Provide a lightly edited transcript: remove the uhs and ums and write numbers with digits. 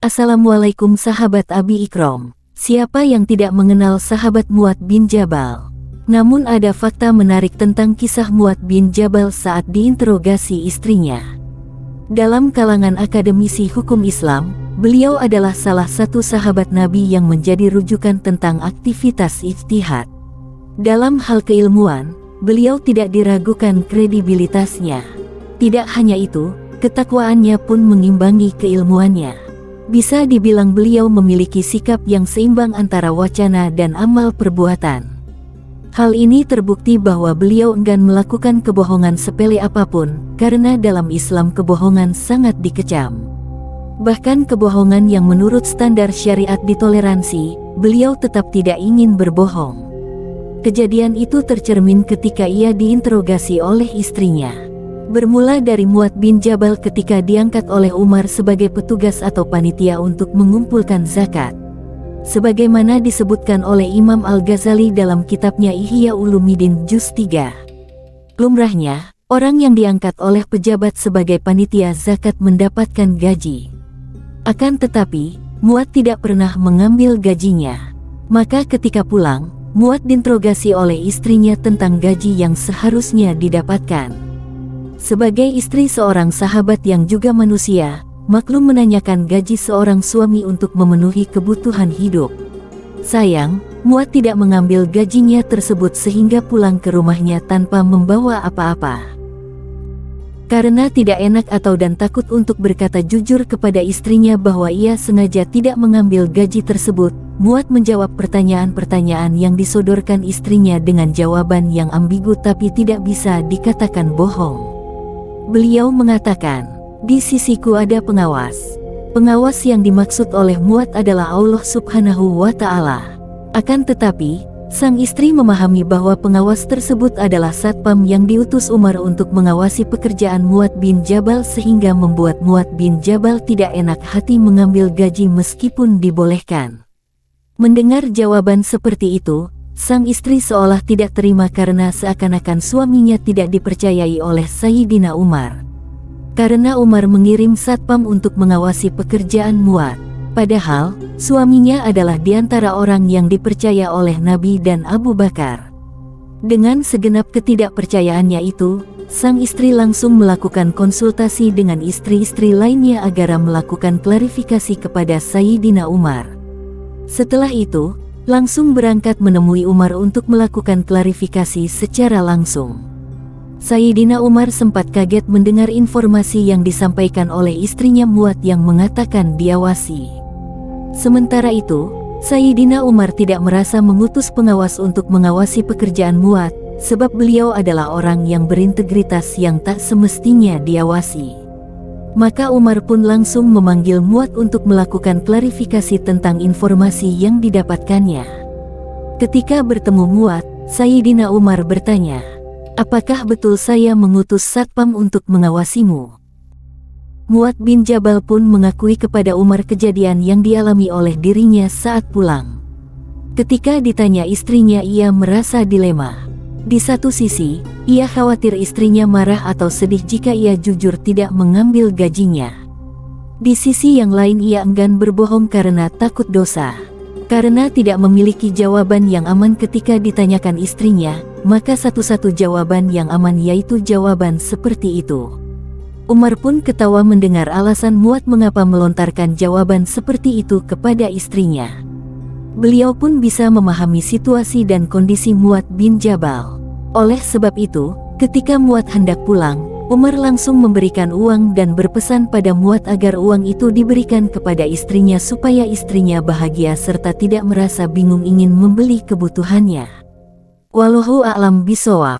Assalamualaikum sahabat Abi Ikrom. Siapa yang tidak mengenal sahabat Mu'adz bin Jabal? Namun ada fakta menarik tentang kisah Mu'adz bin Jabal saat diinterogasi istrinya. Dalam kalangan akademisi hukum Islam, beliau adalah salah satu sahabat Nabi yang menjadi rujukan tentang aktivitas ijtihad. Dalam hal keilmuan, beliau tidak diragukan kredibilitasnya. Tidak hanya itu, ketakwaannya pun mengimbangi keilmuannya. Bisa dibilang beliau memiliki sikap yang seimbang antara wacana dan amal perbuatan. Hal ini terbukti bahwa beliau enggan melakukan kebohongan sepele apapun, karena dalam Islam kebohongan sangat dikecam. Bahkan kebohongan yang menurut standar syariat ditoleransi, beliau tetap tidak ingin berbohong. Kejadian itu tercermin ketika ia diinterogasi oleh istrinya. Bermula dari Mu'adz bin Jabal ketika diangkat oleh Umar sebagai petugas atau panitia untuk mengumpulkan zakat. Sebagaimana disebutkan oleh Imam Al-Ghazali dalam kitabnya Ihya Ulumuddin Juz 3. Lumrahnya, orang yang diangkat oleh pejabat sebagai panitia zakat mendapatkan gaji. Akan tetapi, Mu'adz tidak pernah mengambil gajinya. Maka ketika pulang, Mu'adz diinterogasi oleh istrinya tentang gaji yang seharusnya didapatkan. Sebagai istri seorang sahabat yang juga manusia, maklum menanyakan gaji seorang suami untuk memenuhi kebutuhan hidup. Sayang, Mu'adz tidak mengambil gajinya tersebut sehingga pulang ke rumahnya tanpa membawa apa-apa. Karena tidak enak dan takut untuk berkata jujur kepada istrinya bahwa ia sengaja tidak mengambil gaji tersebut, Mu'adz menjawab pertanyaan-pertanyaan yang disodorkan istrinya dengan jawaban yang ambigu tapi tidak bisa dikatakan bohong. Beliau mengatakan, "Di sisiku ada pengawas." Pengawas yang dimaksud oleh Mu'adz adalah Allah Subhanahu wa Ta'ala. Akan tetapi, sang istri memahami bahwa pengawas tersebut adalah satpam yang diutus Umar untuk mengawasi pekerjaan Mu'adz bin Jabal sehingga membuat Mu'adz bin Jabal tidak enak hati mengambil gaji meskipun dibolehkan. Mendengar jawaban seperti itu, sang istri seolah tidak terima karena seakan-akan suaminya tidak dipercayai oleh Sayyidina Umar. Karena Umar mengirim satpam untuk mengawasi pekerjaan Mu'adz. Padahal, suaminya adalah di antara orang yang dipercaya oleh Nabi dan Abu Bakar. Dengan segenap ketidakpercayaannya itu, sang istri langsung melakukan konsultasi dengan istri-istri lainnya agar melakukan klarifikasi kepada Sayyidina Umar. Setelah itu, langsung berangkat menemui Umar untuk melakukan klarifikasi secara langsung. Sayyidina Umar sempat kaget mendengar informasi yang disampaikan oleh istrinya Mu'adz yang mengatakan diawasi. Sementara itu, Sayyidina Umar tidak merasa mengutus pengawas untuk mengawasi pekerjaan Mu'adz, sebab beliau adalah orang yang berintegritas yang tak semestinya diawasi. Maka Umar pun langsung memanggil Mu'adz untuk melakukan klarifikasi tentang informasi yang didapatkannya. Ketika bertemu Mu'adz, Sayyidina Umar bertanya, "Apakah betul saya mengutus satpam untuk mengawasimu?" Mu'adz bin Jabal pun mengakui kepada Umar kejadian yang dialami oleh dirinya saat pulang. Ketika ditanya istrinya, ia merasa dilema. Di satu sisi, ia khawatir istrinya marah atau sedih jika ia jujur tidak mengambil gajinya. Di sisi yang lain ia enggan berbohong karena takut dosa. Karena tidak memiliki jawaban yang aman ketika ditanyakan istrinya, maka satu-satu jawaban yang aman yaitu jawaban seperti itu. Umar pun ketawa mendengar alasan Mu'adz mengapa melontarkan jawaban seperti itu kepada istrinya. Beliau pun bisa memahami situasi dan kondisi Mu'adz bin Jabal. Oleh sebab itu, ketika Mu'adz hendak pulang, Umar langsung memberikan uang dan berpesan pada Mu'adz agar uang itu diberikan kepada istrinya supaya istrinya bahagia serta tidak merasa bingung ingin membeli kebutuhannya. Wallahu a'lam bishawab.